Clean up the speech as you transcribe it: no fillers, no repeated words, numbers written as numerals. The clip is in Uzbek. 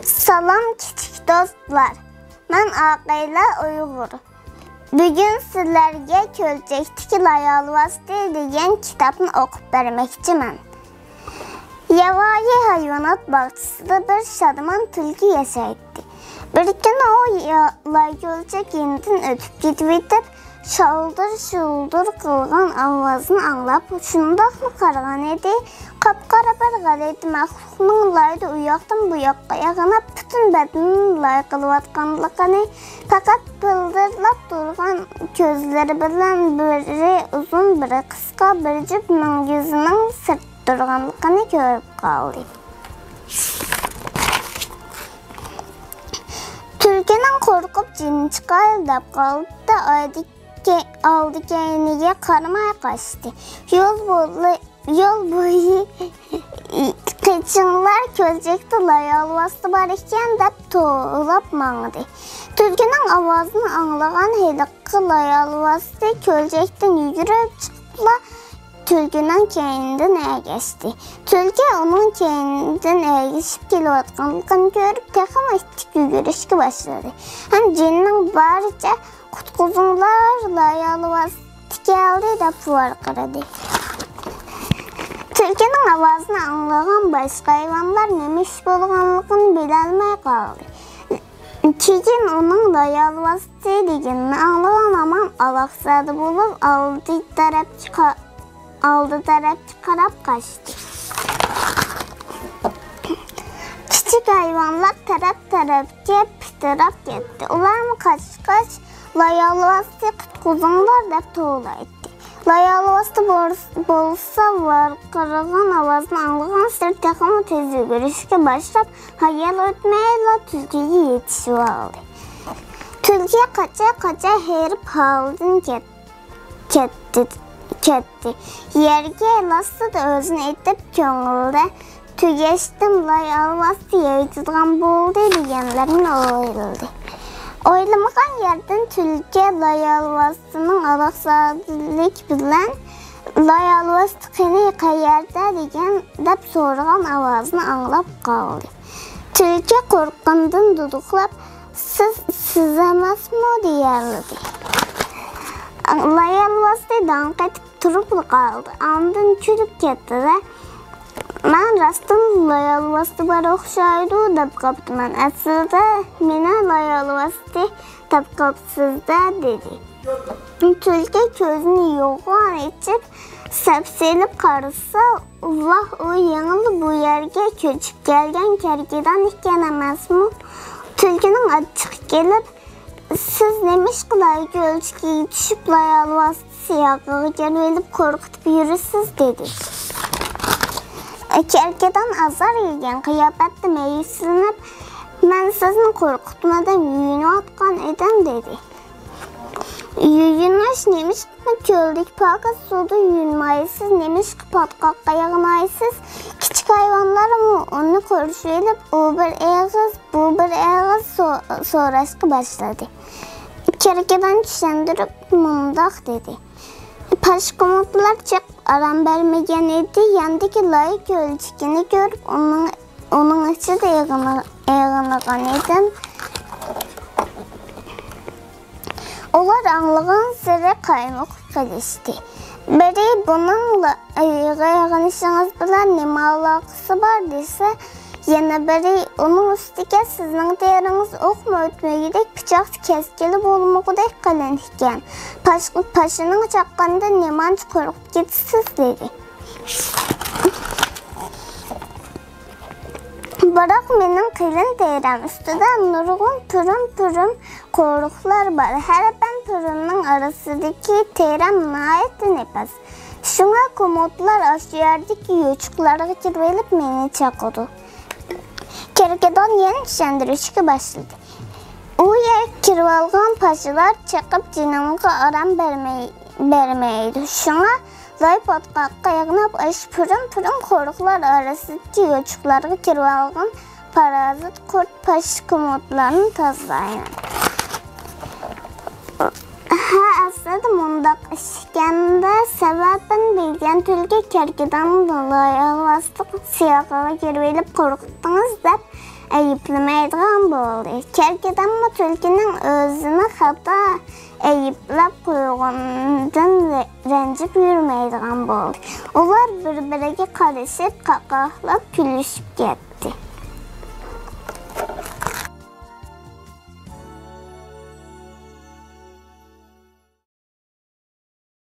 Salam kichik do'stlar. Men Aqila Uyg'ur. Bugun sizlarga Ko'lchakdagi Layolvasti degan kitobni o'qib bermoqchiman. Yovvoyi hayvonot bog'chisida bir shodmon tulki yashaydi. Bir kuni u Layko'lchak yenidan o'tib ketib, shaldir-shuldir qilgan ovozni anglab, shundoqli qaragan edi. Qapqara bir g'alati maxluqning layda u yoqdan bu yoqqa yag'anab, butun badanini lay qilayotganligini, faqat pildirlab turgan ko'zlari bilan biri uzun, biri qisqa bir juft yuzining sirt turganligini ko'rib qoldi. Tulkining qo'rqib jini chiqay deb qoldi, oldi keyniga qaramay qochdi. Yo'l bo'yi qechinglar Ko'lchakda Layolvasti bor ekan deb to'g'rilab mangdi. Tulkining ovozini anglagan heliqi Layolvasti Ko'lchakdan yugurib chiqib, tulkining keynidan ergashdi. Tulki uning keynidan ergashib kelayotganligini ko'rib, texnik ittik yugurishga boshladi. Ham jinning barcha qutquzinglar Layolvasti keldi deb varqiradi. Tulkining ovozini anglagan boshqa hayvonlar nima ish bo'lganligini bilolmay qoldi. Keyin uning Layolvasti deganini anglagan amon alaqsadi bo'lib, oldi tarafga qarab qochdi. Kichik hayvonlar taraf-tarafga pitirab ketdi. Ularni qochqach Layolvasti qutquzinglar deb to'g'laydi. Layolvasti bo'lsa varqiragan ovozni anglagan sir texnik tez yugurishga boshlab, hayal o'tmayla tulkiga yetishib oldi. Tulki qacha herib holdan ketdi. Yerga lasida o'zini etib ko'ngilda tugashdim Layolvasti yeydigan bo'ldi deganlarini o'yladi. Oylamagan yerdan tulki Layolvastining alaqsadilik bilan Layolvasti qani qayerda degan deb so'ragan ovozni anglab qoldi. Tulki qo'rqqandan duduqlab, siz emasmi deyardi. Layolvasti danqetib turib qoldi. Ondan kulib ketdi. Men rostdan Layolvasti bor o'xshaydi deb qoptiman. Aslida meni Layolvasti deb qopsiz-da dedi. Tulki ko'zini yo'g'on etib, sapselib qarasa, voh, u yangi bu yerga ko'chib kelgan karkidan ekan emasmi? Tulkining achchiq kelib, siz nima ish qilayki Ko'lchakka tushib Layolvasti siyog'iga kelib qo'rqitib yurasiz dedi. Kerkadan azar yegan qiyofatda meyuslanib, men sizni qo'rqitmadan yuyinayotgan edim dedi. Yuyinish nemishqa ko'ldik pokiz suvda yuyinmaysiz, nemishqa potqoqqa yig'maysiz. Kichik hayvonlarim uni ko'rishib, u bir og'iz, bu bir og'iz so'rashga boshladi. Kerkadan tushundirib mundoq dedi. Pashqumutlar chiq aram bermagan edi. Yandagi Layko'lchakni ko'rib, uning ichida yig'inagan edim. Ular anglagan siri qaymoqib qilishdi. Biri buning yig'inishingiz bilan nima aloqasi bor desa, yana biri uning ustiga sizning teringiz o'qma o'tmagidek pichoq keskili bo'lmog'idek qalin ekan. Pashining chaqqanda nemancha qo'rqib ketasiz dedi. Biroq mening qilin teram ustida nurg'un purim qo'riqlar bor. Har bir purimning orasidagi teram nihoyatda nefas. Shunga komodlar shu yerdagi yo'chuqlarga kirib meni chaqirdi. Kerkadan yana tushuntirishga boshladi. U yerga kirib olgan pashilar chiqib jinimga aram bermaydi. Shunga Lay potqoqqa yig'nab, purim qo'riqlar orasidagi yo'chuqlarga kirib olgan parazit qurt pashkomodlarni tozalaydi. Aslida mundoq ishganda sababini bilgan tulki kerkadan Layolvasti siyog'iga kirib qo'rqitdingiz deb ayıplamaydigan bo'ldi. Kerkedanmı tülkünün özünü xata ayıplab qo'yğandan rəncib yürməydigan bo'ldi. Ular bir-biriga qarışıb, qaqahlab, gülüşüb ketdi.